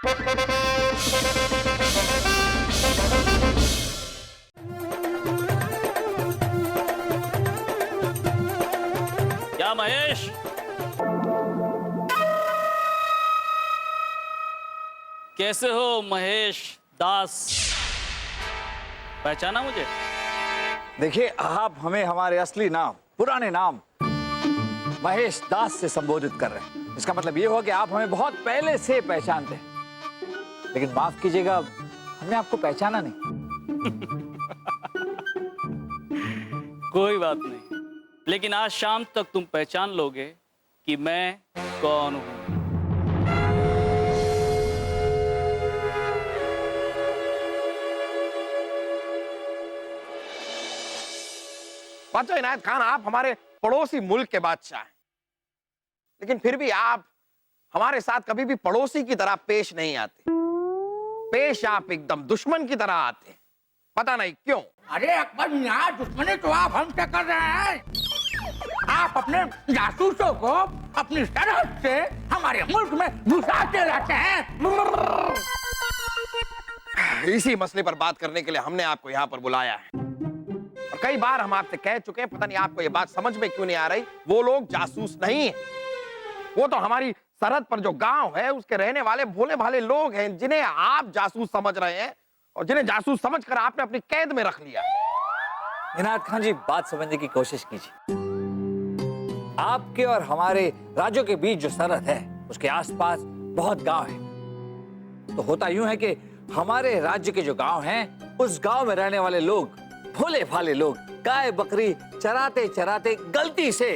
क्या महेश, कैसे हो महेश दास? पहचाना मुझे? देखिए, आप हमें हमारे असली नाम, पुराने नाम महेश दास से संबोधित कर रहे हैं। इसका मतलब ये हुआ कि आप हमें बहुत पहले से पहचानते हैं। लेकिन माफ कीजिएगा, हमने आपको पहचाना नहीं। कोई बात नहीं, लेकिन आज शाम तक तुम पहचान लोगे कि मैं कौन हूं। बादशाह इनायत खान, आप हमारे पड़ोसी मुल्क के बादशाह हैं, लेकिन फिर भी आप हमारे साथ कभी भी पड़ोसी की तरह पेश नहीं आते। पेश आप एकदम दुश्मन की तरह आते हैं, पता नहीं क्यों। अरे अकबर मियां, दुश्मनी तो आप हमसे कर रहे हैं। आप अपने जासूसों को अपनी सरहद से हमारे मुल्क में घुसाते रहते हैं। इसी मसले पर बात करने के लिए हमने आपको यहाँ पर बुलाया है। और कई बार हम आपसे कह चुके हैं, पता नहीं आपको ये बात समझ में क्यों नहीं आ रही। वो लोग जासूस नहीं है, वो तो हमारी सरहद पर जो गांव है उसके रहने वाले भोले भाले लोग हैं, जिन्हें आप जासूस समझ रहे हैं और जिन्हें जासूस समझकर आपने अपनी कैद में रख लिया। इनायत खान जी, बात समझने की कोशिश कीजिए। आपके और हमारे राज्यों के बीच जो सरहद है, उसके आसपास बहुत गांव हैं। तो होता यूं है कि हमारे राज्य के जो गांव हैं, उस गांव में रहने वाले लोग, भोले भाले लोग, गाय बकरी चराते चराते गलती से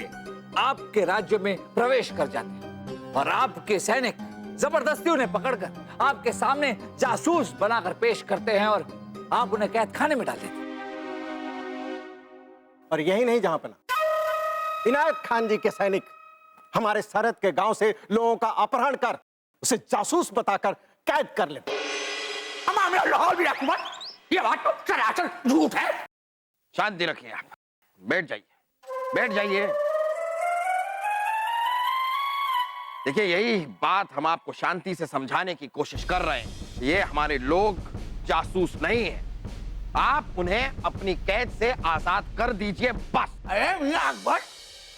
आपके राज्य में प्रवेश कर जाते हैं और आपके सैनिक जबरदस्ती उन्हें पकड़कर आपके सामने जासूस बनाकर पेश करते हैं और आप उन्हें कैद खाने में डाल देते हैं। और यही नहीं जहांपना, इनायत खान जी के सैनिक हमारे सरहद के गांव से लोगों का अपहरण कर उसे जासूस बताकर कैद कर लेते। लाहौल भी अकबर, ये बात तो सरासर झूठ है। शांति रखिए, आप बैठ जाइए, बैठ जाइए। देखिए, यही बात हम आपको शांति से समझाने की कोशिश कर रहे हैं। ये हमारे लोग जासूस नहीं है, आप उन्हें अपनी कैद से आजाद कर दीजिए बस। अरे मियां अकबर,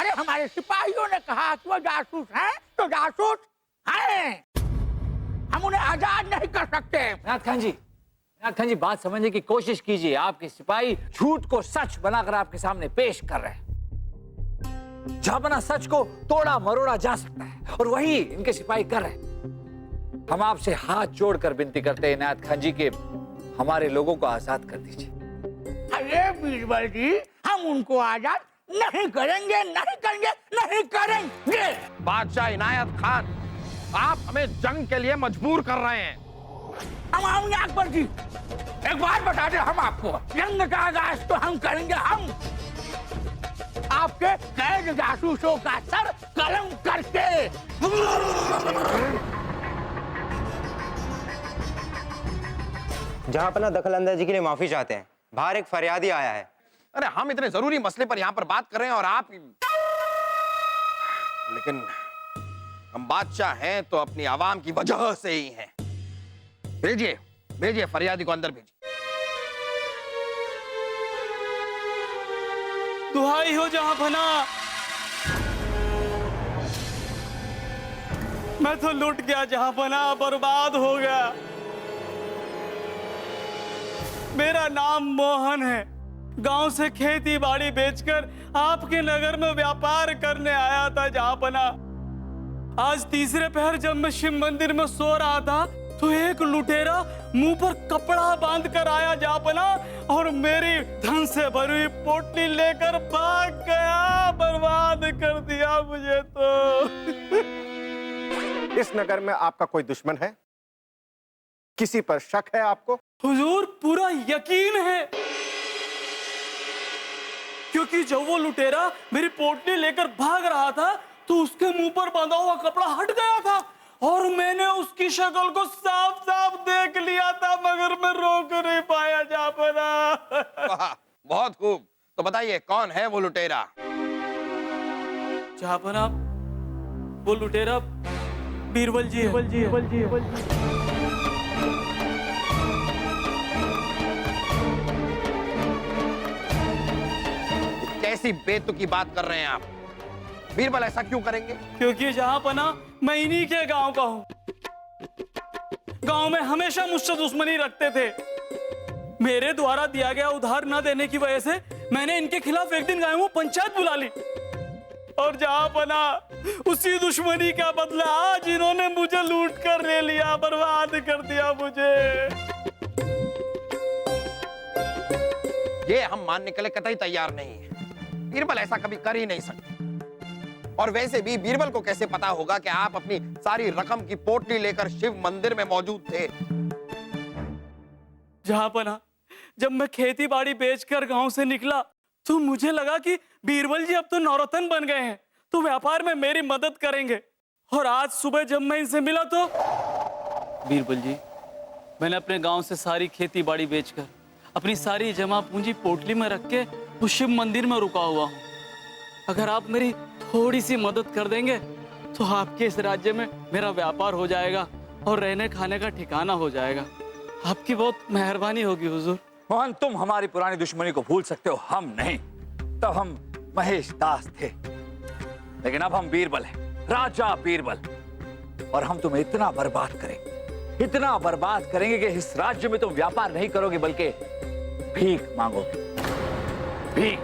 अरे हमारे सिपाहियों ने कहा कि वो जासूस हैं, तो जासूस हैं। हम उन्हें आजाद नहीं कर सकते। इनायत खान जी, बात समझने की कोशिश कीजिए। आपके सिपाही झूठ को सच बनाकर आपके सामने पेश कर रहे हैं। जहां सच को तोड़ा मरोड़ा जा सकता है और वही इनके सिपाही कर रहे हैं। हम आपसे हाथ जोड़कर विनती करते हैं इनायत खान जी के हमारे लोगों को आजाद कर दीजिए। अरे बीरबल जी, हम उनको आजाद नहीं करेंगे, नहीं करेंगे, नहीं करेंगे। बादशाह इनायत खान, आप हमें जंग के लिए मजबूर कर रहे हैं। हम अकबर जी, एक बात बता दें हम आपको, जंग का आगाज तो हम करेंगे। हम आपके कैद जासूसों का सर कलम करके। जहांपना, दखल अंदाजी के लिए माफी चाहते हैं। बाहर एक फरियादी आया है। अरे हम इतने जरूरी मसले पर यहाँ पर बात कर रहे हैं और आप, लेकिन हम बादशाह हैं तो अपनी आवाम की वजह से ही हैं। भेजिए, भेजिए फरियादी को अंदर भेजिए। दुहाई हो जहांपना, मैं तो लुट गया जहांपना, बर्बाद हो गया। मेरा नाम मोहन है, गांव से खेती बाड़ी बेचकर आपके नगर में व्यापार करने आया था जहांपना। आज तीसरे पहर जब मैं शिव मंदिर में सो रहा था तो एक लुटेरा मुंह पर कपड़ा बांध कर आया जहांपना और मेरी धन से भरी हुई पोटली लेकर भाग गया। बर्बाद कर दिया मुझे तो। इस नगर में आपका कोई दुश्मन है? किसी पर शक है आपको? हुजूर, पूरा यकीन है, क्योंकि जब वो लुटेरा मेरी पोटली लेकर भाग रहा था तो उसके मुंह पर बांधा हुआ कपड़ा हट गया था और मैंने उसकी शक्ल को साफ साफ देख लिया था, मगर मैं रोक नहीं पाया जहांपना। बहुत खूब, तो बताइए कौन है वो लुटेरा? जहांपना, वो लुटेरा बीरबल जी है। कैसी बेतुकी बात कर रहे हैं आप? बीरबल ऐसा क्यों करेंगे? क्योंकि जहां पना मैं इन्हीं के गांव का हूं। गांव में हमेशा मुझसे दुश्मनी रखते थे। मेरे द्वारा दिया गया उधार न देने की वजह से मैंने इनके खिलाफ एक दिन गांव में पंचायत बुला ली, और जहां पना उसी दुश्मनी का बदला आज इन्होंने मुझे लूट कर ले लिया, बर्बाद कर दिया मुझे। ये हम मानने के लिए कतई तैयार नहीं है। बीरबल ऐसा कभी कर ही नहीं सकते। और वैसे भी बीरबल को कैसे पता होगा कि आप अपनी सारी रकम की पोटली लेकर शिव मंदिर में मौजूद थे? जहां पना जब मैं खेती बाड़ी बेचकर गांव से निकला तो मुझे लगा कि बीरबल जी अब तो नौरतन बन गए हैं, तो व्यापार में मेरी मदद करेंगे। और आज सुबह जब मैं इनसे मिला तो बीरबल जी, मैंने अपने गांव से सारी खेती बाड़ी बेचकर अपनी सारी जमा पूंजी पोटली में रख के उस शिव मंदिर में रुका हुआ हूं। अगर आप मेरी थोड़ी सी मदद कर देंगे तो आपके इस राज्य में मेरा व्यापार हो जाएगा और रहने खाने का ठिकाना हो जाएगा। आपकी बहुत मेहरबानी होगी हुजूर। मोहन, तुम हमारी पुरानी दुश्मनी को भूल सकते हो, हम नहीं। तब हम महेश दास थे, लेकिन अब हम बीरबल हैं, राजा बीरबल। और हम तुम्हें इतना बर्बाद करेंगे, इतना बर्बाद करेंगे कि इस राज्य में तुम व्यापार नहीं करोगे बल्कि भीख मांगोगे। भीख।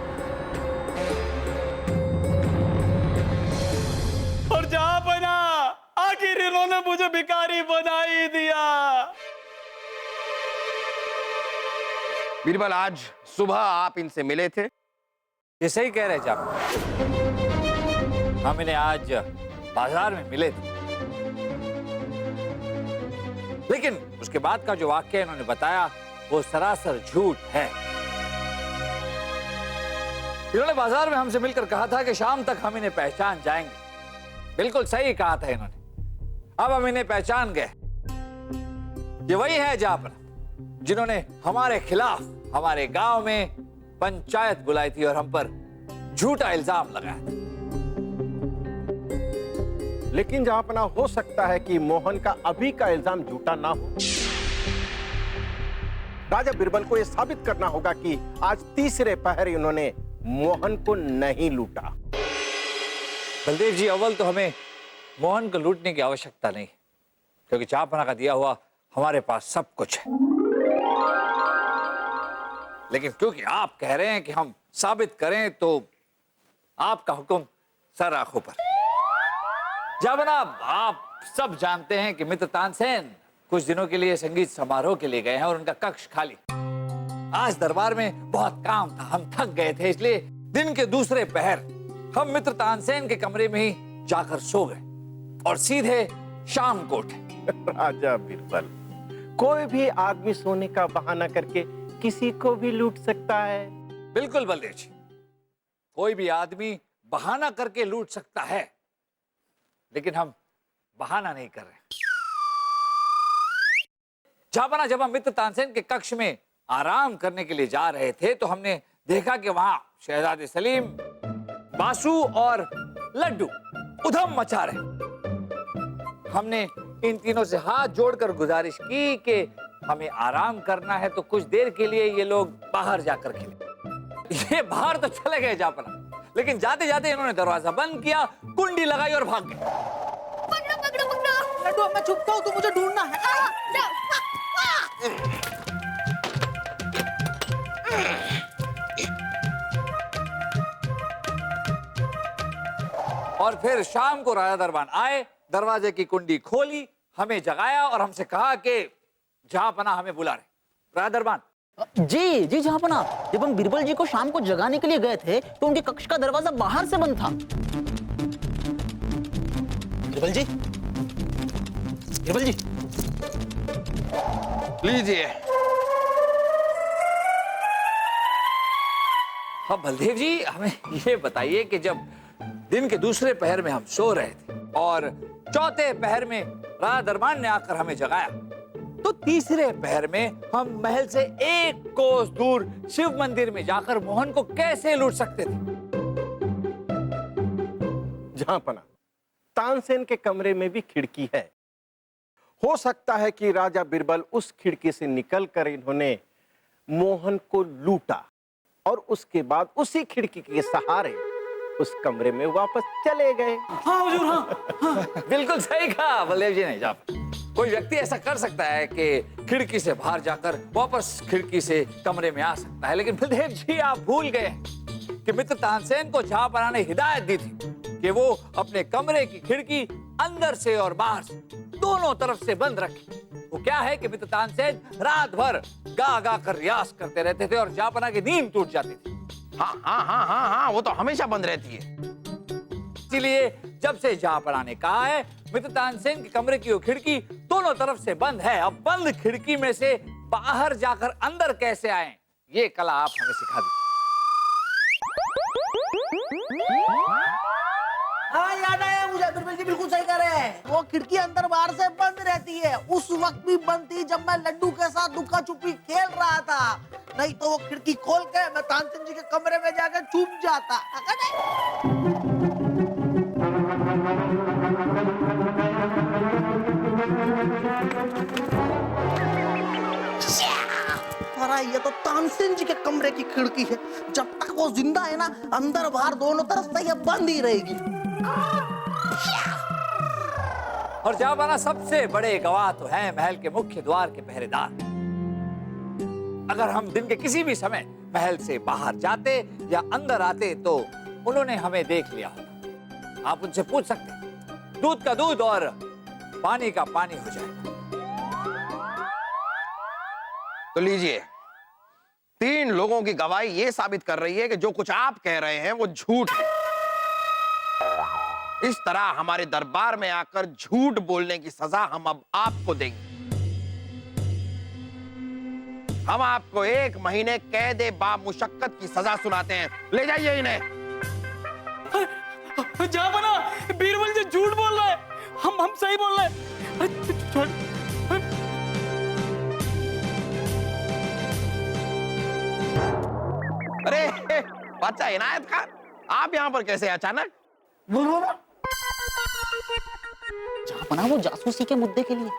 और जहां बना आखिर इन्होंने मुझे भिखारी बना ही दिया। बीरबल, आज सुबह आप इनसे मिले थे? ये सही कह रहे जाप। हम इन्हें आज बाजार में मिले थे, लेकिन उसके बाद का जो वाक्य इन्होंने बताया वो सरासर झूठ है। इन्होंने बाजार में हमसे मिलकर कहा था कि शाम तक हम इन्हें पहचान जाएंगे। बिल्कुल सही कहा था इन्होंने। अब हम इन्हें पहचान गए। ये वही है जापर जिन्होंने हमारे खिलाफ हमारे गांव में पंचायत बुलाई थी और हम पर झूठा इल्जाम लगाया था। लेकिन जहां पना हो सकता है कि मोहन का अभी का इल्जाम झूठा ना हो। राजा बीरबल को यह साबित करना होगा कि आज तीसरे पहर इन्होंने मोहन को नहीं लूटा। बलदेव जी, अव्वल तो हमें मोहन को लूटने की आवश्यकता नहीं, क्योंकि चापना का दिया हुआ हमारे पास सब कुछ है। लेकिन क्योंकि आप कह रहे हैं कि हम साबित करें, तो आपका हुक्म सर आंखों पर। जनाब, आप सब जानते हैं कि मित्र तानसेन कुछ दिनों के लिए संगीत समारोह के लिए गए हैं और उनका कक्ष खाली। आज दरबार में बहुत काम था, हम थक गए थे, इसलिए दिन के दूसरे पहर हम मित्र तानसेन के कमरे में ही जाकर सो गए और सीधे शाम को उठे। राजा बीरबल, कोई भी आदमी सोने का बहाना करके किसी को भी लूट सकता है। बिल्कुल बलदेव जी, कोई भी आदमी बहाना करके लूट सकता है, लेकिन हम बहाना नहीं कर रहे। जब हम मित्र तानसेन के कक्ष में आराम करने के लिए जा रहे थे तो हमने देखा कि वहां शहजादे सलीम, बासु और लड्डू उधम मचा रहे। हमने इन तीनों से हाथ जोड़कर गुजारिश की कि हमें आराम करना है, तो कुछ देर के लिए ये लोग बाहर जाकर खेले। ये बाहर तो चले गए जापना, लेकिन जाते जाते इन्होंने दरवाजा बंद किया, कुंडी लगाई और भाग गए। पकड़ो पकड़ो पकड़ो। लड्डू, मैं छुपता हूँ, तू मुझे ढूंढना है। और फिर शाम को राजा दरबान आए, दरवाजे की कुंडी खोली, हमें जगाया और हमसे कहा कि जहांपना हमें बुला रहे। राजा दरबान, जी जहांपना, जब हम बीरबल जी को शाम को जगाने के लिए गए थे तो उनके कक्ष का दरवाजा बाहर से बंद था। बीरबल जी, बीरबल जी, लीजिए। अब बलदेव जी, हमें ये बताइए कि जब दिन के दूसरे पहर में हम सो रहे थे और चौथे पहर में राजा दरबान ने आकर हमें जगाया, तो तीसरे पहर में हम महल से एक कोस दूर शिव मंदिर में जाकर मोहन को कैसे लूट सकते थे? जहां पना तानसेन के कमरे में भी खिड़की है, हो सकता है कि राजा बीरबल उस खिड़की से निकलकर इन्होंने मोहन को लूटा और उसके बाद उसी खिड़की के सहारे उस कमरे में वापस चले गए। हाँ हुजूर, हाँ। बिल्कुल सही कहा बलदेव जी ने। कोई व्यक्ति ऐसा कर सकता है कि खिड़की से बाहर जाकर वापस खिड़की से कमरे में आ सकता है, लेकिन बलदेव जी आप भूल गए कि मित्र तानसेन को जहांपनाह ने हिदायत दी थी कि वो अपने कमरे की खिड़की अंदर से और बाहर से दोनों तरफ से बंद रखे। वो क्या है कि मित्र तानसेन रात भर गा गा कर रियाज करते रहते थे और जहांपनाह की नींद टूट जाती थी। हाँ, वो तो हमेशा बंद रहती है। इसीलिए जब से जहांपनाह ने कहा है मित्र तानसेन के कमरे की वो खिड़की दोनों तरफ से बंद है, अब बंद खिड़की में से बाहर जाकर अंदर कैसे आए, ये कला आप हमें सिखा दी। हाँ याद आया मुझे, बिरबल जी बिल्कुल सही कह रहे हैं। वो खिड़की अंदर बाहर से बंद रहती है, उस वक्त भी बंद थी जब मैं लड्डू के साथ लुका छुपी खेल रहा था, नहीं तो वो खिड़की खोल के मैं तानसेन जी के कमरे में जाकर छुप जाता। अरे ये तो तानसेन जी के कमरे की खिड़की है, जब तक वो जिंदा है ना अंदर बाहर दोनों तरफ से ये बंद ही रहेगी। और जहांपनाह सबसे बड़े गवाह तो हैं महल के मुख्य द्वार के पहरेदार। अगर हम दिन के किसी भी समय महल से बाहर जाते या अंदर आते तो उन्होंने हमें देख लिया होता। आप उनसे पूछ सकते हैं, दूध का दूध और पानी का पानी हो जाएगा। तो लीजिए, 3 लोगों की गवाही ये साबित कर रही है कि जो कुछ आप कह रहे हैं वो झूठ है। इस तरह हमारे दरबार में आकर झूठ बोलने की सजा हम अब आपको देंगे। हम आपको 1 महीने कैद बा मुशक्कत की सजा सुनाते हैं। ले जाइए इन्हें। जहांपनाह, बीरबल जी झूठ बोल रहा है, हम सही बोल रहे हैं। छोड़। अरे बादशाह इनायत खान, आप यहाँ पर कैसे अचानक? जहांपनाह वो जासूसी के मुद्दे के लिए।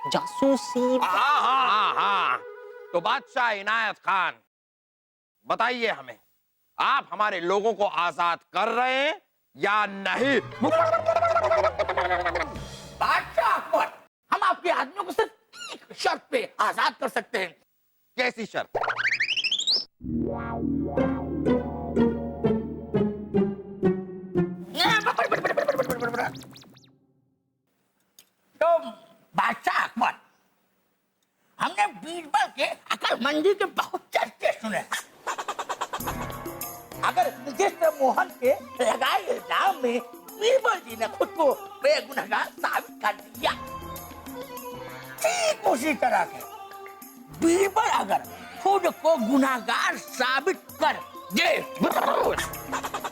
जासूसी। हाँ। तो बादशाह इनायत खान, बताइए हमें, आप हमारे लोगों को आजाद कर रहे हैं या नहीं? बादशाह अकबर, हम आपके आदमियों को सिर्फ एक शर्त पे आजाद कर सकते हैं। कैसी शर्त? तो बादशाह अकबर, हमने बीरबल के अकलमंदी के बहुत चर्चे सुने। अगर रजिस्टर मोहन के लगाए इल्जाम में बीरबल जी ने खुद को बेगुनाहगार साबित कर दिया, ठीक उसी तरह से बीरबल अगर खुद को गुनाहगार साबित कर दे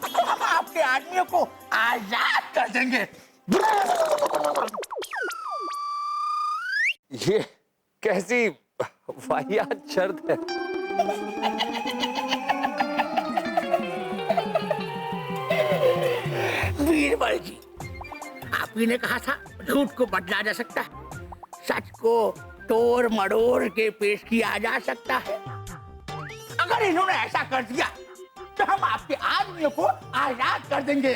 तो हम आपके आदमियों को आजाद कर देंगे। ये कैसी वाहियात शर्त है? बीरबल जी, आप ही ने कहा था झूठ को बदला जा सकता है, सच को तोड़ मड़ोड़ के पेश किया जा सकता है। अगर इन्होंने ऐसा कर दिया तो हम आपके आदमियों को आजाद कर देंगे।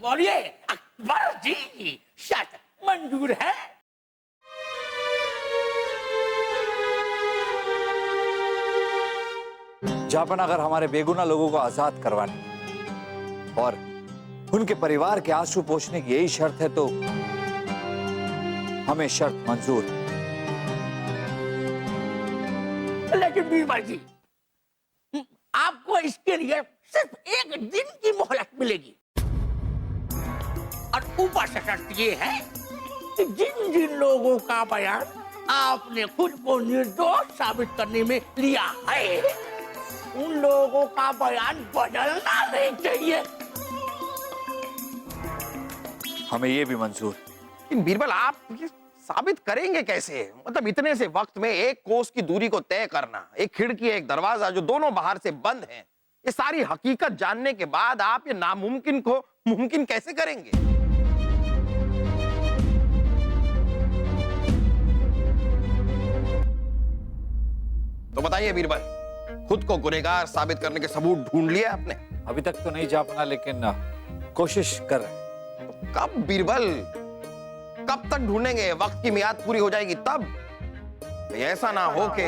बोलिए अकबर जी, शर्त मंजूर है? जहांपनाह अगर हमारे बेगुनाह लोगों को आजाद करवाने और उनके परिवार के आंसू पोंछने की यही शर्त है तो हमें शर्त मंजूर है। लेकिन बीरबल जी, आपको इसके लिए सिर्फ 1 दिन की मोहलत मिलेगी और ऊपर से शर्त ये है कि जिन जिन लोगों का बयान आपने खुद को निर्दोष साबित करने में लिया है, उन लोगों का बयान बदलना नहीं चाहिए। हमें ये भी मंजूर। लेकिन बीरबल, आप ये साबित करेंगे कैसे? मतलब इतने से वक्त में 1 कोस की दूरी को तय करना, एक खिड़की, एक दरवाजा जो दोनों बाहर से बंद हैं, ये सारी हकीकत जानने के बाद आप ये नामुमकिन को मुमकिन कैसे करेंगे? तो बताइए बीरबल, खुद को गुनहगार साबित करने के सबूत ढूंढ लिए आपने? अभी तक तो नहीं जा पाना, लेकिन कोशिश कर रहे हैं। कब बीरबल, कब तक ढूंढेंगे? वक्त की मियाद पूरी हो जाएगी तब? ऐसा ना हो कि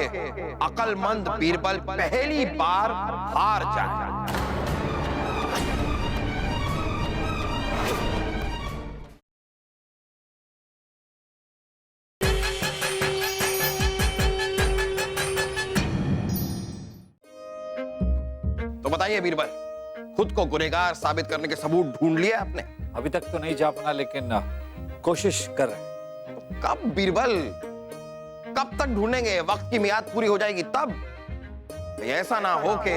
अकलमंद बीरबल पहली बार हार जाए। तो बताइए बीरबल, खुद को गुनहगार साबित करने के सबूत ढूंढ लिए आपने? अभी तक तो नहीं जा पाना, लेकिन कोशिश कर रहे हैं। कब बीरबल, कब तक ढूंढेंगे? वक्त की मियाद पूरी हो जाएगी तब? ऐसा ना हो कि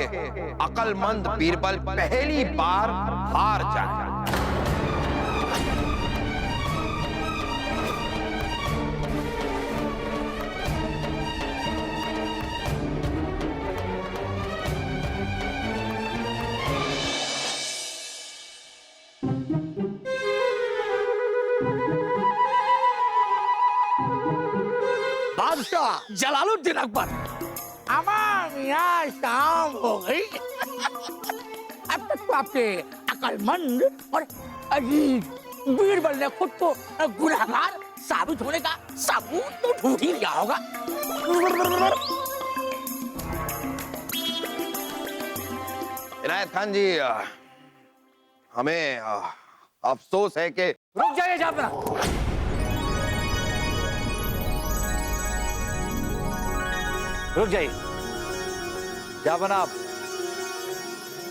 अकलमंद बीरबल पहली बार हार जाए। बादशाह जलालुद्दीन अकबर, अमान यहाँ शाम हो गई। अब तक तो आपके अकलमंद और अजीब बीरबल ने खुद को गुनहगार साबित होने का सबूत तो ढूंढ ही लिया होगा। इनायत खान जी, हमें अफसोस है कि रुक जाइए जाफना। रुक जाइए जाफना,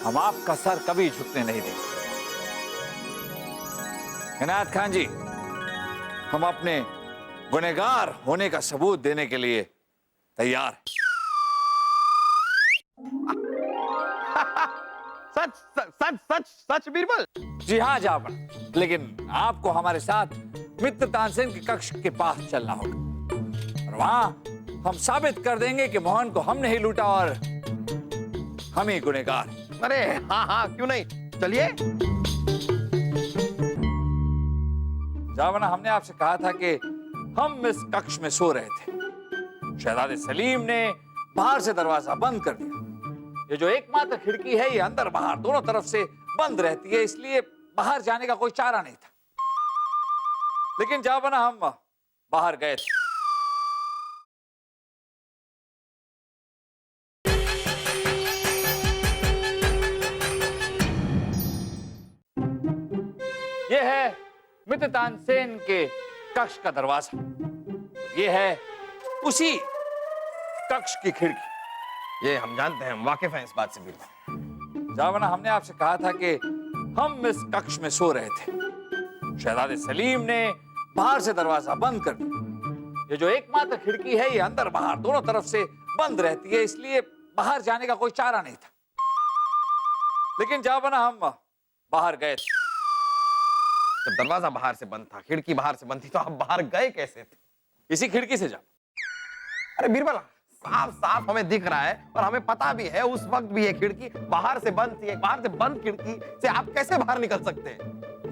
हम आपका सर कभी झुकने नहीं देंगे। इनायत खान जी, हम अपने गुनहगार होने का सबूत देने के लिए तैयार हैं। सच सच सच सच बीरबल? जी हाँ जाफना, लेकिन आपको हमारे साथ मित्र तानसेन के कक्ष के पास चलना होगा और वहां हम साबित कर देंगे कि मोहन को हमने ही लूटा और हम ही गुनहगार। अरे हाँ हाँ, क्यों नहीं, चलिए। जावना, हमने आपसे कहा था कि हम इस कक्ष में सो रहे थे। शहजादे सलीम ने बाहर से दरवाजा बंद कर दिया। ये जो एकमात्र खिड़की है, ये अंदर बाहर दोनों तरफ से बंद रहती है, इसलिए बाहर जाने का कोई चारा नहीं था। लेकिन जावना, हम बाहर गए थे। ये है मित्र तानसेन के कक्ष का दरवाजा, ये है उसी कक्ष की खिड़की। ये हम जानते हैं, हम वाकिफ हैं इस बात से बीरबल। जावना, हमने आपसे कहा था कि हम इस कक्ष में सो रहे थे। शहजादे सलीम ने बाहर से दरवाजा बंद कर दिया। ये जो एकमात्र खिड़की है, ये अंदर बाहर दोनों तरफ से बंद रहती है, इसलिए बाहर जाने का कोई चारा नहीं था। लेकिन जावना, हम बाहर गए थे। जब दरवाजा बाहर से बंद था, खिड़की बाहर से बंद थी, तो आप बाहर गए कैसे थे? इसी खिड़की से जा। अरे बीरबल, साफ साफ हमें दिख रहा है और हमें पता भी है उस वक्त भी ये खिड़की बाहर से बंद थी। बाहर से बंद खिड़की से आप कैसे बाहर निकल सकते हैं?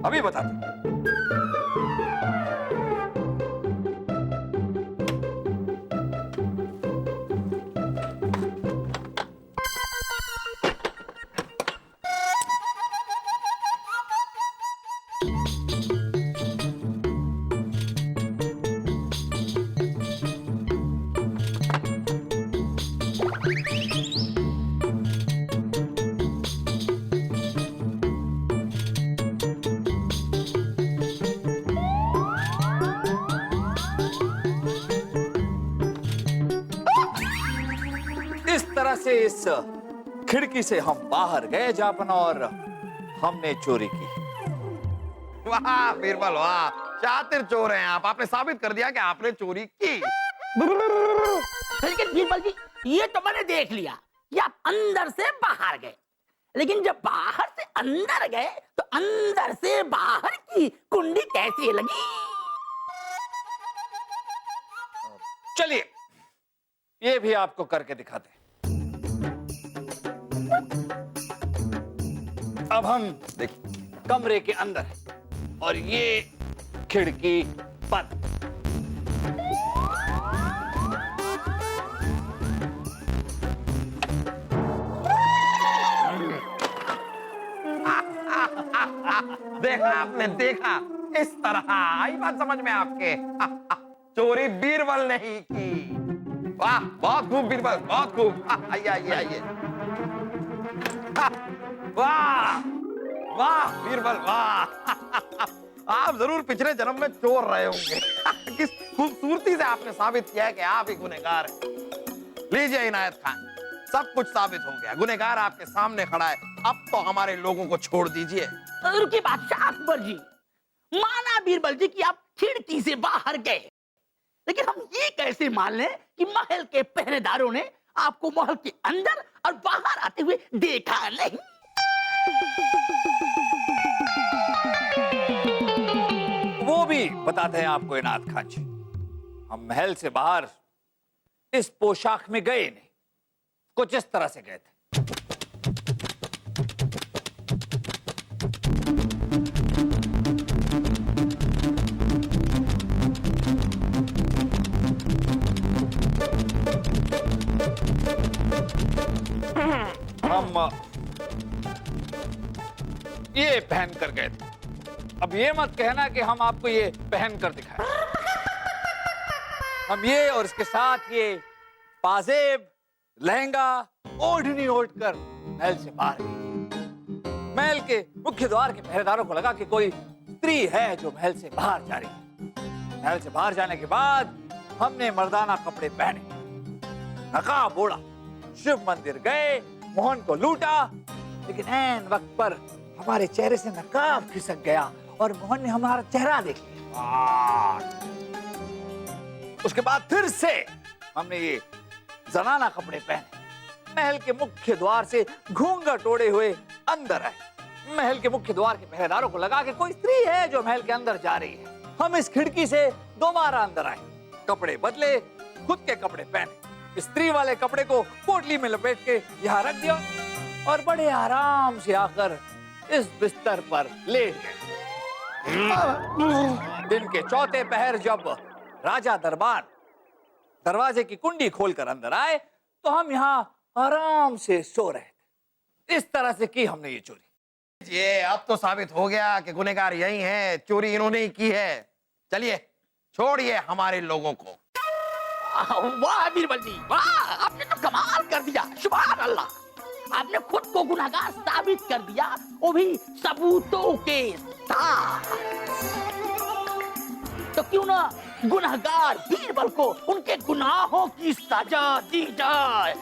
अभी बताते। इस तरह से इस खिड़की से हम बाहर गए जापन और हमने चोरी की। वाह बीरबल वाह, शातिर चोर हैं आप। आपने साबित कर दिया कि आपने चोरी की। लेकिन बीरबल जी, ये तो मैंने देख लिया कि आप अंदर से बाहर गए, लेकिन जब बाहर से अंदर गए तो अंदर से बाहर की कुंडी कैसी लगी? चलिए ये भी आपको करके दिखाते हैं। अब हम देख, कमरे के अंदर हैं और ये खिड़की बंद। देखा आपने, देखा, इस तरह आई बात समझ में आपके। चोरी बीरबल ने ही की। वाह, बहुत खूब बीरबल, बहुत खूब। आइए आइए आइए। वाह वाह बीरबल, वाह। आप जरूर पिछले जन्म में चोर रहे होंगे। किस खूबसूरती से आपने साबित किया है कि आप ही गुनहगार हैं। लीजिए इनायत खान, सब कुछ साबित हो गया। गुनहगार आपके सामने खड़ा है। अब तो हमारे लोगों को छोड़ दीजिए। रुकिए बादशाह अकबर जी, माना बीरबल जी कि आप खिड़की से बाहर गए, लेकिन हम ये कैसे मान लें कि महल के पहरेदारों ने आपको महल के अंदर और बाहर आते हुए देखा नहीं? वो भी बताते हैं आपको इनायत खान जी। हम महल से बाहर इस पोशाक में गए नहीं, कुछ इस तरह से गए थे। हम ये पहन कर गए थे। अब ये मत कहना कि हम आपको ये पहन कर दिखाए। हम ये और इसके साथ ये पाजेब, लहंगा, ओढ़नी ओढ़ कर महल से बाहर गए। महल के मुख्य द्वार के पहरेदारों को लगा कि कोई स्त्री है जो महल से बाहर जा रही है। महल से बाहर जाने के बाद हमने मर्दाना कपड़े पहने, नकाब ओढ़ा, शिव मंदिर गए, मोहन को लूटा, लेकिन ऐन वक्त पर हमारे चेहरे से नकाब खिसक गया और मोहन ने हमारा चेहरा देख लिया। उसके बाद फिर से हमने ये जनाना कपड़े पहने, महल के मुख्य द्वार से घूंघट ओढ़े हुए अंदर आए। महल के मुख्य द्वार के पहरेदारों को लगा कि कोई स्त्री है जो महल के अंदर जा रही है। हम इस खिड़की से दोबारा अंदर आए, कपड़े बदले, खुद के कपड़े पहने, स्त्री वाले कपड़े को पोटली में लपेट के यहाँ रख दिया और बड़े आराम से आकर इस बिस्तर पर लेट गए। दिन के चौथे पहर जब राजा दरबार दरवाजे की कुंडी खोलकर अंदर आए तो हम यहाँ आराम से सो रहे थे। इस तरह से की हमने ये चोरी। ये अब तो साबित हो गया कि गुनहगार यही हैं, चोरी इन्होंने ही की है। चलिए छोड़िए हमारे लोगों को। वाह बीरबल जी, वाह, आपने तो कमाल कर दिया। सुभान अल्लाह, आपने खुद को गुनहगार साबित कर दिया, वो भी सबूतों के साथ। तो क्यों ना गुनहगार बीरबल को उनके गुनाहों की सजा दी जाए।